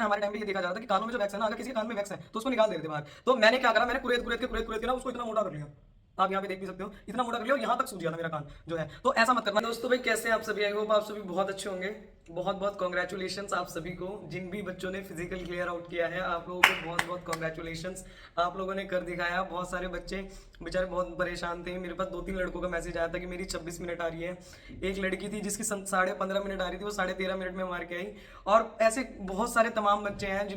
हमारे टाइम पे ये देखा जाता था कि कानों में जो वैक्स है ना, अगर किसी के कान में वैक्स है तो उसको निकाल देते थे बाहर। तो मैंने क्या करा, मैंने कुरेद के ना उसको इतना मोटा कर लिया। आप यहाँ पे देख भी सकते हो, इतना मोटा कर लिया और यहाँ तक सूज गया था मेरा कान जो है। तो ऐसा मत करना दोस्तों। भाई कैसे हैं आप सभी? आई होप आप सभी बहुत अच्छे होंगे। बहुत बहुत कॉन्ग्रेचुलेशंस आप सभी को, जिन भी बच्चों ने फिजिकल क्लियर आउट किया है, आप लोगों को बहुत बहुत कॉन्ग्रेचुलेशंस। आप लोगों ने कर दिखाया। बहुत सारे बच्चे बेचारे बहुत परेशान थे। मेरे पास 2-3 लड़कों का मैसेज आया था कि मेरी 26 मिनट आ रही है। एक लड़की थी जिसकी 15.5 मिनट आ रही थी, वो 13.5 मिनट में मार के आई। और ऐसे बहुत सारे तमाम बच्चे हैं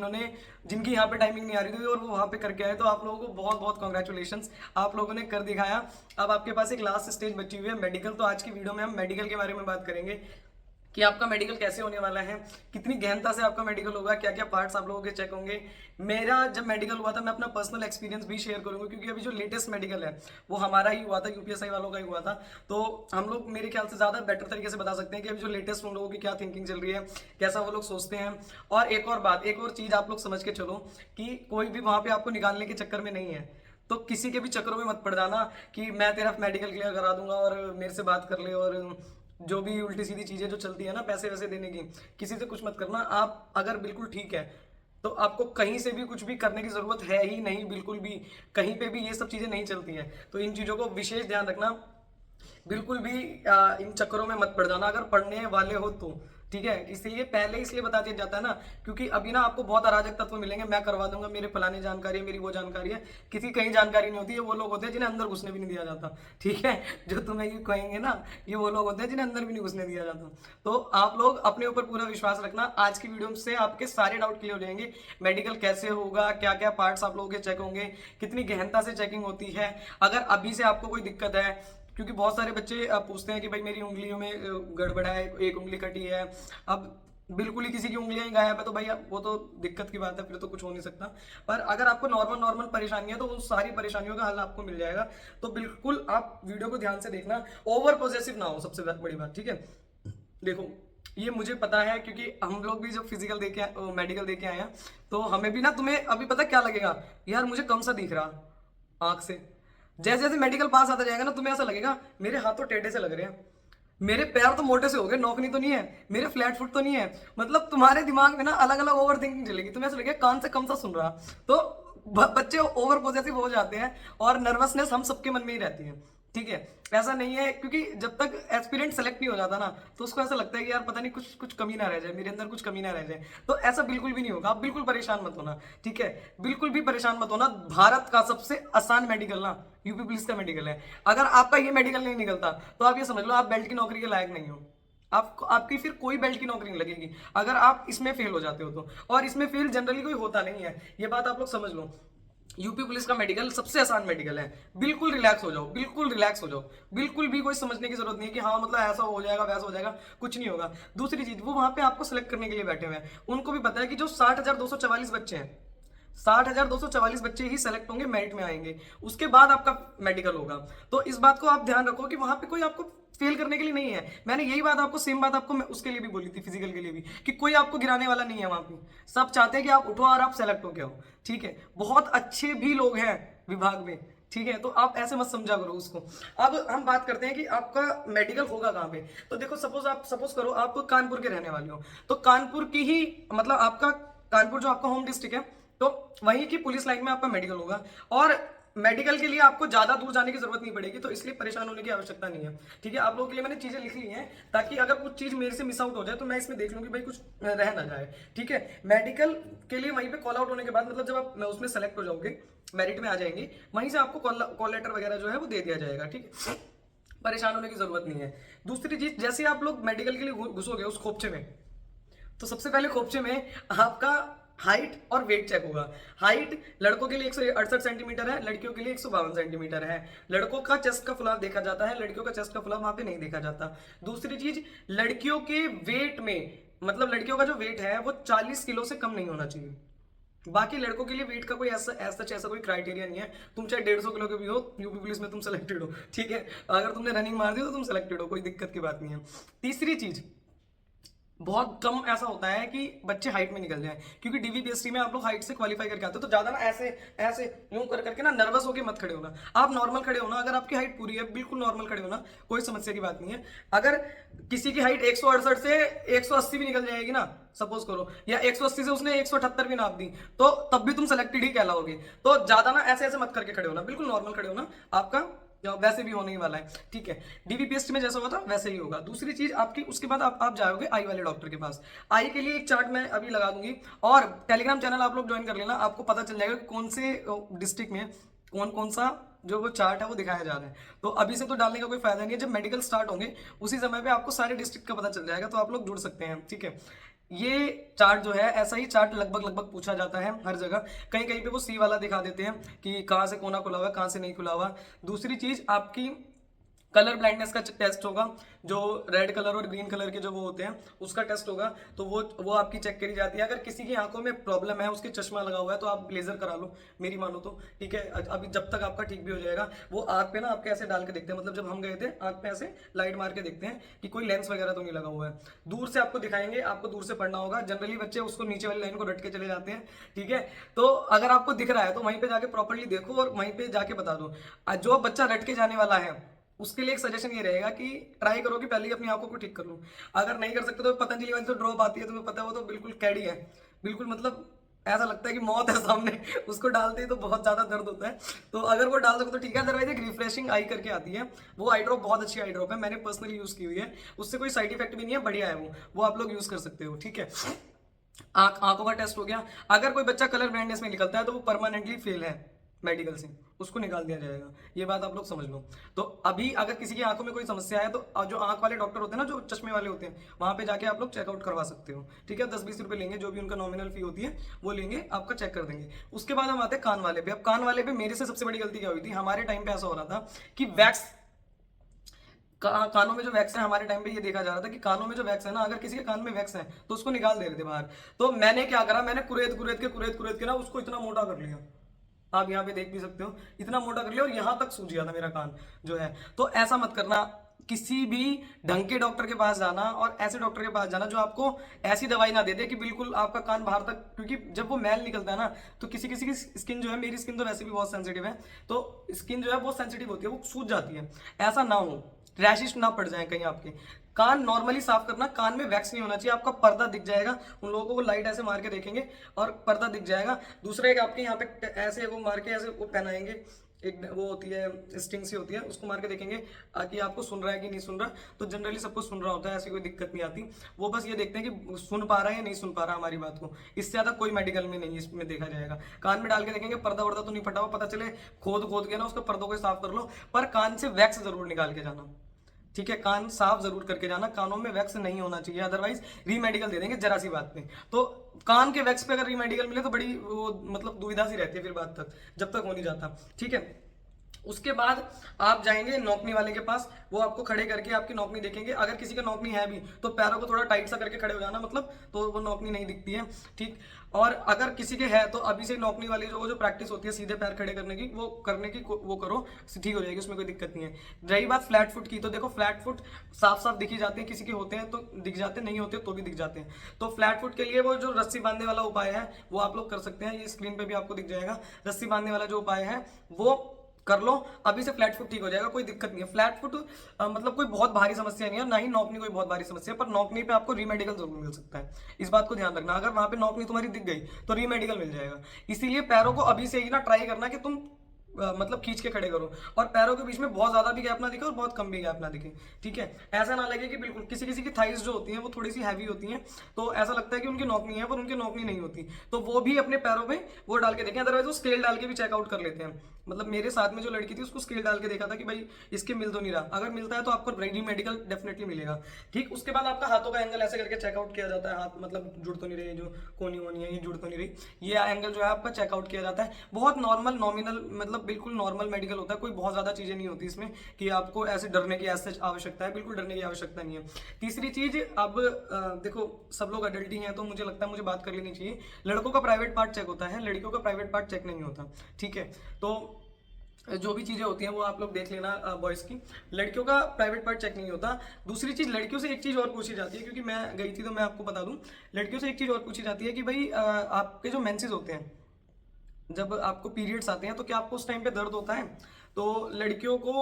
जिनकी यहाँ पे टाइमिंग नहीं आ रही थी और वो वहाँ पे करके आए। तो आप लोगों को बहुत बहुत कॉन्ग्रेचुलेशंस, आप लोगों ने कर दिखाया। अब आपके पास एक लास्ट स्टेज बची हुई है, मेडिकल। तो आज की वीडियो में हम मेडिकल के बारे में बात करेंगे कि आपका मेडिकल कैसे होने वाला है, कितनी गहनता से आपका मेडिकल होगा, क्या क्या पार्ट्स आप लोगों के चेक होंगे। मेरा जब मेडिकल हुआ था, मैं अपना पर्सनल एक्सपीरियंस भी शेयर करूंगा, क्योंकि अभी जो लेटेस्ट मेडिकल है वो हमारा ही हुआ था, यूपीएसआई वालों का ही हुआ था। तो हम लोग मेरे ख्याल से ज़्यादा बेटर तरीके से बता सकते हैं कि अभी जो लेटेस्ट उन लोगों की क्या थिंकिंग चल रही है, कैसा वो लोग सोचते हैं। और एक और बात, एक और चीज़ आप लोग समझ के चलो कि कोई भी वहाँ पे आपको निकालने के चक्कर में नहीं है। तो किसी के भी चक्करों में मत पड़ जाना कि मैं तेरा मेडिकल क्लियर करा दूंगा और मेरे से बात कर ले, और जो भी उल्टी सीधी चीजें जो चलती है ना पैसे वैसे देने की, किसी से कुछ मत करना। आप अगर बिल्कुल ठीक है तो आपको कहीं से भी कुछ भी करने की जरूरत है ही नहीं, बिल्कुल भी। कहीं पे भी ये सब चीजें नहीं चलती हैं। तो इन चीजों को विशेष ध्यान रखना। बिल्कुल भी इन चक्करों में मत पड़ जाना अगर पढ़ने वाले हो तो। ठीक है, इसलिए पहले इसलिए बता दिया जाता है ना, क्योंकि अभी ना आपको बहुत अराजक तत्व मिलेंगे, मैं करवा दूंगा, मेरे फलाने जानकारी है, मेरी वो जानकारी है। किसी कहीं जानकारी नहीं होती है। वो लोग होते हैं जिन्हें अंदर घुसने भी नहीं दिया जाता। ठीक है, जो तुम्हें ये कहेंगे ना, ये वो लोग होते हैं जिन्हें अंदर भी नहीं घुसने दिया जाता। तो आप लोग अपने ऊपर पूरा विश्वास रखना। आज की वीडियो से आपके सारे डाउट क्लियर हो जाएंगे। मेडिकल कैसे होगा, क्या क्या पार्ट्स आप लोगों के चेक होंगे, कितनी गहनता से चेकिंग होती है। अगर अभी से आपको कोई दिक्कत है, क्योंकि बहुत सारे बच्चे पूछते हैं कि भाई मेरी उंगलियों में गड़बड़ा है, एक उंगली कटी है, अब बिल्कुल ही किसी की उंगलियां ही गायब है, तो भाई वो तो दिक्कत की बात है, फिर तो कुछ हो नहीं सकता। पर अगर आपको नॉर्मल नॉर्मल परेशानी है तो उन सारी परेशानियों का हल आपको मिल जाएगा। तो बिल्कुल आप वीडियो को ध्यान से देखना, ओवर पॉजेसिव ना हो, सबसे बड़ी बात। ठीक है, देखो ये मुझे पता है, क्योंकि हम लोग भी जब फिजिकल देके मेडिकल देके आए हैं, तो हमें भी ना, तुम्हें अभी पता क्या लगेगा, यार मुझे कम सा दिख रहा आंख से। जैसे जैसे मेडिकल पास आता जाएगा ना, तुम्हें ऐसा लगेगा मेरे हाथ तो टेढ़े से लग रहे हैं, मेरे पैर तो मोटे से हो गए, नौकनी तो नहीं है, मेरे फ्लैट फुट तो नहीं है। मतलब तुम्हारे दिमाग में ना अलग अलग ओवर थिंकिंग चलेगी, तुम्हें ऐसा लगेगा कान से कम सा सुन रहा। तो बच्चे ओवर पॉजेसिव हो जाते हैं और नर्वसनेस हम सबके मन में ही रहती है। ठीक है, ऐसा नहीं है, क्योंकि जब तक एस्पिरेंट सेलेक्ट नहीं हो जाता ना, तो उसको ऐसा लगता है कि यार पता नहीं कुछ कुछ कमी ना रह जाए, मेरे अंदर कुछ कमी ना रह जाए। तो ऐसा बिल्कुल भी नहीं होगा, आप बिल्कुल परेशान मत होना। ठीक है, बिल्कुल भी परेशान मत होना। भारत का सबसे आसान मेडिकल ना यूपी पुलिस का मेडिकल है। अगर आपका ये मेडिकल नहीं निकलता तो आप ये समझ लो आप बेल्ट की नौकरी के लायक नहीं हो। आपकी फिर कोई बेल्ट की नौकरी नहीं लगेगी अगर आप इसमें फेल हो जाते हो तो। और इसमें फेल जनरली कोई होता नहीं है, ये बात आप लोग समझ लो। यूपी पुलिस का मेडिकल सबसे आसान मेडिकल है। बिल्कुल रिलैक्स हो जाओ, बिल्कुल रिलैक्स हो जाओ। बिल्कुल भी कोई समझने की जरूरत नहीं है कि हाँ मतलब ऐसा हो जाएगा वैसा हो जाएगा, कुछ नहीं होगा। दूसरी चीज, वो वहां पे आपको सिलेक्ट करने के लिए बैठे हुए हैं, उनको भी पता है कि जो 60,244 बच्चे हैं, 60,244 बच्चे ही सेलेक्ट होंगे, मेरिट में आएंगे, उसके बाद आपका मेडिकल होगा। तो इस बात को आप ध्यान रखो कि वहां पे कोई आपको फेल करने के लिए नहीं है। मैंने यही बात आपको, सेम बात आपको मैं उसके लिए भी बोली थी, फिजिकल के लिए भी, कि कोई आपको गिराने वाला नहीं है वहां पे। सब चाहते हैं कि आप उठो और आप सेलेक्ट हो के आओ। ठीक है, बहुत अच्छे भी लोग हैं विभाग में। ठीक है, तो आप ऐसे मत समझा करो उसको। अब हम बात करते हैं कि आपका मेडिकल होगा कहाँ पे। तो देखो, सपोज करो आप कानपुर के रहने वाले हो, तो कानपुर की ही, मतलब आपका कानपुर जो आपका होम डिस्ट्रिक्ट है, तो वहीं की पुलिस लाइन में आपका मेडिकल होगा। और मेडिकल के लिए आपको ज्यादा दूर जाने की जरूरत नहीं पड़ेगी, तो इसलिए परेशान होने की आवश्यकता नहीं है। ठीक है, आप लोगों के लिए मैंने चीजें लिख ली हैं, ताकि अगर कुछ चीज मेरे से मिस आउट हो जाए तो मैं इसमें देख लूँ कि भाई कुछ रह ना जाए। ठीक है, मेडिकल के लिए वहीं पे कॉल आउट होने के बाद, मतलब जब आप उसमें सेलेक्ट हो जाओगे, मेरिट में आ जाएंगे, वहीं से आपको कॉल लेटर वगैरह जो है वो दे दिया जाएगा। ठीक है, परेशान होने की जरूरत नहीं है। दूसरी चीज, जैसे आप लोग मेडिकल के लिए घुसोगे उस खोपचे में, तो सबसे पहले खोपचे में आपका हाइट और वेट चेक होगा। हाइट लड़कों के लिए 168 सेंटीमीटर है, लड़कियों के लिए 152 सेंटीमीटर है। लड़कों का चेस्ट का फुलाव देखा जाता है, लड़कियों का चेस्ट का फुलाव वहां पे नहीं देखा जाता। दूसरी चीज, लड़कियों के वेट में, मतलब लड़कियों का जो वेट है वो 40 किलो से कम नहीं होना चाहिए। बाकी लड़कों के लिए वेट का कोई ऐसा कोई क्राइटेरिया नहीं है। तुम चाहे 150 किलो के भी हो, यूपी पुलिस में तुम सेलेक्टेड हो। ठीक है, अगर तुमने रनिंग मार दी तो तुम सेलेक्टेड हो, कोई दिक्कत की बात नहीं है। तीसरी चीज, बहुत कम ऐसा होता है कि बच्चे हाइट में निकल जाएं, क्योंकि डीवीपीएससी में आप लोग हाइट से क्वालिफाई करके आते हो। तो ज्यादा ना ऐसे ऐसे यूं कर करके ना नर्वस होके मत खड़े होना, आप नॉर्मल खड़े होना। अगर आपकी हाइट पूरी है बिल्कुल नॉर्मल खड़े होना, कोई समस्या की बात नहीं है। अगर किसी की हाइट 168 से 180 भी निकल जाएगी ना, सपोज करो, या 180 से उसने 178 भी नाप दी, तो तब भी तुम सेलेक्टेड ही कहलाओगे। तो ज्यादा ना ऐसे ऐसे मत करके खड़े होना, बिल्कुल नॉर्मल खड़े होना, आपका वैसे भी होने ही वाला है, ठीक है। डीवीपीएससी में जैसा हुआ था वैसे ही होगा। दूसरी चीज आपकी, उसके बाद आप जाओगे आई वाले डॉक्टर के पास। आई के लिए एक चार्ट मैं अभी लगा दूंगी, और टेलीग्राम चैनल आप लोग ज्वाइन कर लेना, आपको पता चल जाएगा कि कौन से डिस्ट्रिक्ट में कौन कौन सा जो वो चार्ट है वो दिखाया जा रहा है। तो अभी से तो डालने का कोई फायदा नहीं है, जब मेडिकल स्टार्ट होंगे उसी समय पे आपको सारे डिस्ट्रिक्ट का पता चल जाएगा, तो आप लोग जुड़ सकते हैं, ठीक है। ये चार्ट जो है, ऐसा ही चार्ट लगभग लगभग पूछा जाता है हर जगह। कहीं कहीं पे वो सी वाला दिखा देते हैं कि कहाँ से कोना खुला हुआ है, कहाँ से नहीं खुला हुआ। दूसरी चीज आपकी कलर ब्लाइंडनेस का टेस्ट होगा, जो रेड कलर और ग्रीन कलर के जो वो होते हैं उसका टेस्ट होगा, तो वो आपकी चेक करी जाती है। अगर किसी की आंखों में प्रॉब्लम है, उसके चश्मा लगा हुआ है, तो आप लेजर करा लो, मेरी मानो तो, ठीक है। अभी जब तक आपका ठीक भी हो जाएगा, वो आंख पे ना आपके ऐसे डाल के देखते हैं, मतलब जब हम गए थे आंख पे ऐसे लाइट मार के देखते हैं कि कोई लेंस वगैरह तो नहीं लगा हुआ है। दूर से आपको दिखाएंगे, आपको दूर से पढ़ना होगा। जनरली बच्चे उसको नीचे वाली लाइन को रट के चले जाते हैं, ठीक है। तो अगर आपको दिख रहा है तो वहीं पे जाके प्रॉपरली देखो और वहीं पे जाके बता दो। जो बच्चा रट के जाने वाला है उसके लिए एक सजेशन ये रहेगा कि ट्राई करो कि पहले ही अपनी आंखों को ठीक कर लो। अगर नहीं कर सकते तो पतंजलि वाली तो ड्रॉप आती है, तुम्हें पता है, वो तो बिल्कुल कैडी है, बिल्कुल मतलब ऐसा लगता है कि मौत है सामने, उसको डालते ही तो बहुत ज्यादा दर्द होता है। तो अगर वो डाल सको तो ठीक है, अदरवाइज एक रिफ्रेशिंग आई करके आती है, वो आई ड्रॉप बहुत अच्छी आई ड्रॉप है, मैंने पर्सनली यूज की हुई है, उससे कोई साइड इफेक्ट भी नहीं है, बढ़िया है वो आप लोग यूज कर सकते हो, ठीक है। आंखों का टेस्ट हो गया। अगर कोई बच्चा कलर ब्लाइंडनेस में निकलता है तो वो परमानेंटली फेल है मेडिकल से, उसको निकाल दिया जाएगा, ये बात आप लोग समझ लो। तो अभी अगर किसी की आंखों में कोई समस्या है तो जो आंख वाले डॉक्टर होते हैं ना, जो चश्मे वाले होते हैं, वहां पे जाके आप लोग चेकआउट करवा सकते हो, ठीक है। 10-20 रुपए लेंगे, जो भी उनका नॉमिनल फी होती है वो लेंगे, आपका चेक कर देंगे। उसके बाद हम आते हैं कान वाले पे। अब कान वाले पे मेरे से सबसे बड़ी गलती क्या हुई थी, हमारे टाइम पे ऐसा हो रहा था कि वैक्स कानों में जो वैक्स है, हमारे टाइम पे ये देखा जा रहा था कि कानों में जो वैक्स है ना, अगर किसी के कान में वैक्स है तो उसको निकाल दे रहे थे बाहर। तो मैंने क्या करा, मैंने कुरेद के ना उसको इतना मोटा कर लिया, आप यहाँ पे देख भी सकते हो, इतना मोटा कर लिया, और यहाँ तक सूज गया था मेरा कान जो है। तो ऐसा मत करना, किसी भी ढंग के डॉक्टर के पास जाना, और ऐसे डॉक्टर के पास जाना जो आपको ऐसी दवाई ना दे दे कि बिल्कुल आपका कान बाहर तक, क्योंकि जब वो मैल निकलता है ना, तो किसी किसी की स्किन जो है, मेरी स्किन तो वैसे भी बहुत सेंसिटिव है, तो स्किन जो है बहुत सेंसिटिव होती है, वो सूज जाती है। ऐसा ना हो, रैशिश ना पड़ जाए कहीं आपके। कान नॉर्मली साफ करना, कान में वैक्स नहीं होना चाहिए, आपका पर्दा दिख जाएगा, उन लोगों को लाइट ऐसे मार के देखेंगे और पर्दा दिख जाएगा। दूसरा एक आपके यहाँ पे ऐसे वो मार के ऐसे वो पहनाएंगे, एक वो होती है स्टिंग सी होती है, उसको मार के देखेंगे कि आपको सुन रहा है कि नहीं सुन रहा। तो जनरली सबको सुन रहा होता है, ऐसी कोई दिक्कत नहीं आती। वो बस ये देखते हैं कि सुन पा रहा है या नहीं सुन पा रहा हमारी बात को, इससे ज्यादा कोई मेडिकल में नहीं इसमें देखा जाएगा। कान में डाल के देखेंगे, पर्दा वर्दा तो नहीं फटा हुआ, पता चले खोद खोद के ना उसका पर्दों को साफ कर लो, पर कान से वैक्स जरूर निकाल के जाना, ठीक है। कान साफ जरूर करके जाना, कानों में वैक्स नहीं होना चाहिए, अदरवाइज रीमेडिकल दे देंगे जरा सी बात पे। तो कान के वैक्स पे अगर रीमेडिकल मिले तो बड़ी वो मतलब दुविधा सी रहती है फिर बात तक, जब तक हो नहीं जाता, ठीक है। उसके बाद आप जाएंगे नौकनी वाले के पास, वो आपको खड़े करके आपकी नौकनी देखेंगे। अगर किसी का नौकनी है भी तो पैरों को थोड़ा टाइट सा करके खड़े हो जाना, मतलब तो वो नौकनी नहीं दिखती है, ठीक। और अगर किसी के है तो अभी से नौकनी वाली जो प्रैक्टिस होती है सीधे पैर खड़े करने की, वो करने की वो करो, ठीक हो जाएगी, उसमें कोई दिक्कत नहीं है। रही बात फ्लैट फुट की, तो देखो फ्लैट फुट साफ साफ दिखी जाते हैं, किसी के होते हैं तो दिख जाते हैं, नहीं होते तो भी दिख जाते हैं। तो फ्लैट फुट के लिए वो जो रस्सी बांधने वाला उपाय है वो आप लोग कर सकते हैं, ये स्क्रीन पे भी आपको दिख जाएगा। रस्सी बांधने वाला जो उपाय है वो कर लो, अभी से फ्लैट फुट ठीक हो जाएगा, कोई दिक्कत नहीं है। फ्लैट फुट मतलब कोई बहुत भारी समस्या नहीं है, ना ही नौकनी कोई बहुत भारी समस्या है, पर नौकनी पे आपको रीमेडिकल जरूर मिल सकता है, इस बात को ध्यान रखना। अगर वहां पे नौकनी तुम्हारी दिख गई तो रीमेडिकल मिल जाएगा। इसीलिए पैरों को अभी से ही ना ट्राई करना कि तुम मतलब खींच के खड़े करो, और पैरों के बीच में बहुत ज्यादा भी गैप ना दिखे और बहुत कम भी गैप ना दिखे, ठीक है। ऐसा ना लगे कि बिल्कुल, किसी किसी की थाइज जो होती हैं वो थोड़ी सी हैवी होती हैं, तो ऐसा लगता है कि उनकी नौकनी है पर उनकी नौकनी नहीं होती, तो वो भी अपने पैरों में वो डाल के देखें। अदरवाइज वो स्केल डाल के भी चेकआउट कर लेते हैं, मतलब मेरे साथ में जो लड़की थी उसको स्केल डाल के देखा था कि भाई इसके मिल तो नहीं रहा, अगर मिलता है तो आपको रीमेडिकल डेफिनेटली मिलेगा, ठीक। उसके बाद आपका हाथों का एंगल ऐसे करके चेकआउट किया जाता है, हाथ मतलब जुड़ तो नहीं रही, जो कोनी वोनी है ये जुड़ तो नहीं रही, ये एंगल जो है आपका चेकआउट किया जाता है। बहुत नॉर्मल नॉमिनल मतलब बिल्कुल नॉर्मल मेडिकल होता है, कोई बहुत ज्यादा चीजें नहीं होती इसमें कि आपको ऐसे डरने की ऐसे आवश्यकता है, बिल्कुल डरने की आवश्यकता नहीं है। तीसरी चीज, अब देखो सब लोग अडल्ट ही हैं तो मुझे लगता है मुझे बात कर लेनी चाहिए। लड़कों का प्राइवेट पार्ट चेक होता है, लड़कियों का प्राइवेट पार्ट चेक नहीं होता, ठीक है। तो जो भी चीज़ें होती हैं वो आप लोग देख लेना बॉयज़ की। लड़कियों का प्राइवेट पार्ट चेक नहीं होता। दूसरी चीज़, लड़कियों से एक चीज़ और पूछी जाती है, क्योंकि मैं गई थी तो मैं आपको बता दूं, लड़कियों से एक चीज़ और पूछी जाती है कि भाई आपके जो मेंसेस होते हैं, जब आपको पीरियड्स आते हैं तो क्या आपको उस टाइम पे दर्द होता है? तो लड़कियों को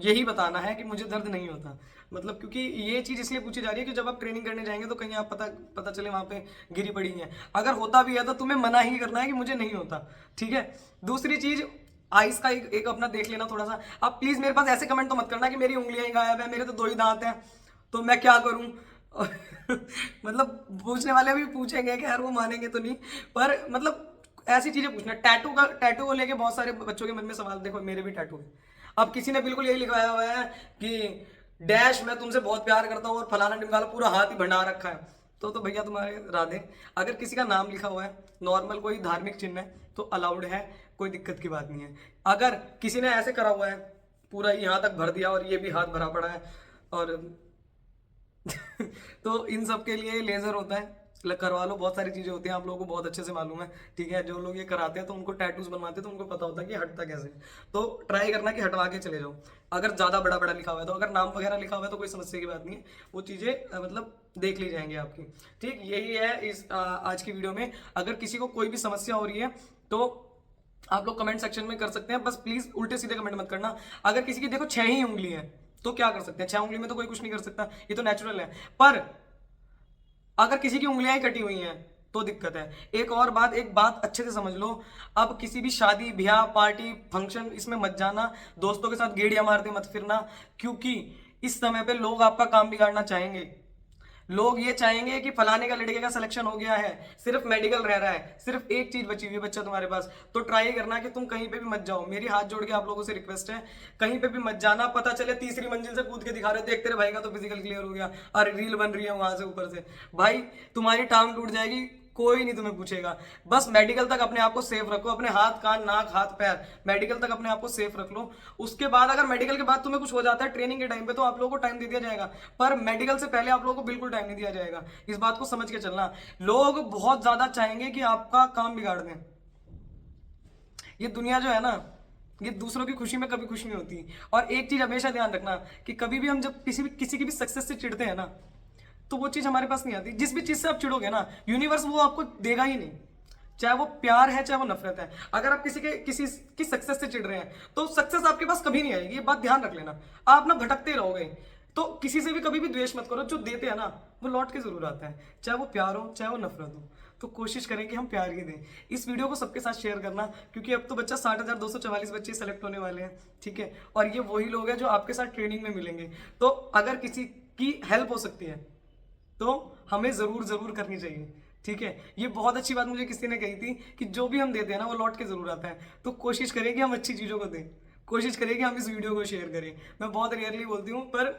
यही बताना है कि मुझे दर्द नहीं होता। मतलब क्योंकि ये चीज़ इसलिए पूछी जा रही है कि जब आप ट्रेनिंग करने जाएंगे तो कहीं आप पता पता चले वहाँ पे गिरी पड़ी हैं। अगर होता भी है तो तुम्हें मना ही करना है कि मुझे नहीं होता, ठीक है। दूसरी चीज़, आइस का एक अपना देख लेना थोड़ा सा। आप प्लीज़ मेरे पास ऐसे कमेंट तो मत करना कि मेरी उंगलियां ही गायब है, मेरे तो 2 ही दांत हैं, तो मैं क्या करूं। मतलब पूछने वाले भी पूछेंगे कि यार वो मानेंगे तो नहीं, पर मतलब ऐसी चीजें पूछना। टैटू को लेके बहुत सारे बच्चों के मन में सवाल, देखो मेरे भी टैटू है। अब किसी ने बिल्कुल यही लिखवाया हुआ है कि डैश मैं तुमसे बहुत प्यार करता हूँ और फलाना ढिमकाना, पूरा हाथ ही भंडा रखा है। तो भैया तुम्हारे राधे। अगर किसी का नाम लिखा हुआ है, नॉर्मल कोई धार्मिक चिन्ह है, तो अलाउड है, कोई दिक्कत की बात नहीं है। अगर किसी ने ऐसे करा हुआ है, पूरा यहाँ तक भर दिया और ये भी हाथ भरा पड़ा है, और तो इन सब के लिए लेजर होता है, करवा लो। बहुत सारी चीजें होती हैं, आप लोगों को बहुत अच्छे से मालूम है, ठीक है। जो लोग ये कराते हैं तो उनको टैटूज बनवाते हैं तो उनको पता होता है कि हटता कैसे। तो ट्राई करना कि हटवा के चले जाओ। अगर ज्यादा बड़ा बड़ा लिखा हुआ है तो, अगर नाम वगैरह लिखा हुआ है तो कोई समस्या की बात नहीं है, वो चीजें मतलब देख ली जाएंगी आपकी। ठीक, यही है इस आज की वीडियो में। अगर किसी को कोई भी समस्या हो रही है तो आप लोग कमेंट सेक्शन में कर सकते हैं, बस प्लीज उल्टे सीधे कमेंट मत करना। अगर किसी की देखो 6 ही उंगली है तो क्या कर सकते हैं, 6 उंगली में तो कोई कुछ नहीं कर सकता, ये तो नेचुरल है। पर अगर किसी की उंगलियां ही कटी हुई हैं तो दिक्कत है। एक बात अच्छे से समझ लो, अब किसी भी शादी ब्याह पार्टी फंक्शन इसमें मत जाना, दोस्तों के साथ गेड़िया मारते मत फिरना, क्योंकि इस समय पे लोग आपका काम बिगाड़ना चाहेंगे। लोग ये चाहेंगे कि फलाने का लड़के का सिलेक्शन हो गया है, सिर्फ मेडिकल रह रहा है, सिर्फ एक चीज बची हुई है बच्चा तुम्हारे पास, तो ट्राई करना कि तुम कहीं पे भी मत जाओ। मेरी हाथ जोड़ के आप लोगों से रिक्वेस्ट है, कहीं पे भी मत जाना। पता चले तीसरी मंजिल से कूद के दिखा रहे हो, देख तेरे भाई का तो फिजिकल क्लियर हो गया और रील बन रही है वहां से ऊपर से, भाई तुम्हारी टांग टूट जाएगी, कोई नहीं तुम्हें पूछेगा। बस मेडिकल तक अपने आप को सेफ रखो, अपने हाथ कान नाक हाथ पैर मेडिकल तक अपने आप को सेफ रख लो। उसके बाद अगर मेडिकल के बाद तुम्हें कुछ हो जाता है ट्रेनिंग के टाइम पे, तो आप लोगों को टाइम दे दिया जाएगा, पर मेडिकल से पहले आप लोगों को बिल्कुल टाइम नहीं दिया जाएगा। इस बात को समझ के चलना। लोग बहुत ज्यादा चाहेंगे कि आपका काम बिगाड़ दें। ये दुनिया जो है ना, ये दूसरों की खुशी में कभी खुश नहीं होती। और एक चीज हमेशा ध्यान रखना कि कभी भी हम जब किसी की भी सक्सेस से चिढ़ते हैं ना, तो वो चीज हमारे पास नहीं आती। जिस भी चीज से आप चिढ़ोगे ना, यूनिवर्स वो आपको देगा ही नहीं, चाहे वो प्यार है चाहे वो नफरत है। अगर आप किसी की सक्सेस से चिढ़ रहे हैं तो सक्सेस आपके पास कभी नहीं आएगी, ये बात ध्यान रख लेना। आप ना भटकते रहोगे। तो किसी से भी कभी भी द्वेष मत करो, जो देते हैं ना वो लौट के जरूर आता है, चाहे वो प्यार हो चाहे वो नफरत हो। तो कोशिश करें कि हम प्यार ही दें। इस वीडियो को सबके साथ शेयर करना, क्योंकि अब तो बच्चा 60,244 बच्चे सेलेक्ट होने वाले हैं, ठीक है। और ये वही लोग हैं जो आपके साथ ट्रेनिंग में मिलेंगे। तो अगर किसी की हेल्प हो सकती है तो हमें जरूर जरूर करनी चाहिए, ठीक है। ये बहुत अच्छी बात मुझे किसी ने कही थी कि जो भी हम देते हैं ना वो लौट के जरूर आता है। तो कोशिश करें कि हम अच्छी चीज़ों को दें, कोशिश करें कि हम इस वीडियो को शेयर करें। मैं बहुत रेयरली बोलती हूँ, पर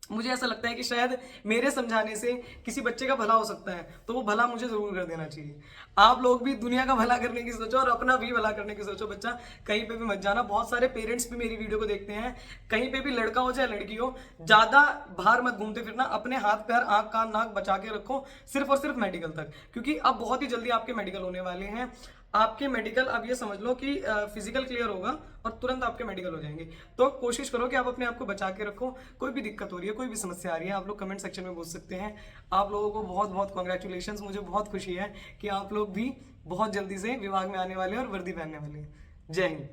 मुझे ऐसा लगता है कि शायद मेरे समझाने से किसी बच्चे का भला हो सकता है, तो वो भला मुझे जरूर कर देना चाहिए। आप लोग भी दुनिया का भला करने की सोचो और अपना भी भला करने की सोचो। बच्चा कहीं पे भी मत जाना। बहुत सारे पेरेंट्स भी मेरी वीडियो को देखते हैं, कहीं पे भी लड़का हो चाहे लड़की हो, ज्यादा बाहर मत घूमते फिरना। अपने हाथ पैर आंख कान नाक बचा के रखो, सिर्फ और सिर्फ मेडिकल तक, क्योंकि अब बहुत ही जल्दी आपके मेडिकल होने वाले हैं। आपके मेडिकल, अब ये समझ लो कि फिजिकल क्लियर होगा और तुरंत आपके मेडिकल हो जाएंगे। तो कोशिश करो कि आप अपने आप को बचा के रखो। कोई भी दिक्कत हो रही है, कोई भी समस्या आ रही है, आप लोग कमेंट सेक्शन में पूछ सकते हैं। आप लोगों को बहुत बहुत कॉन्ग्रेचुलेशन। मुझे बहुत खुशी है कि आप लोग भी बहुत जल्दी से विभाग में आने वाले हैं और वर्दी पहनने वाले हैं। जय हिंद।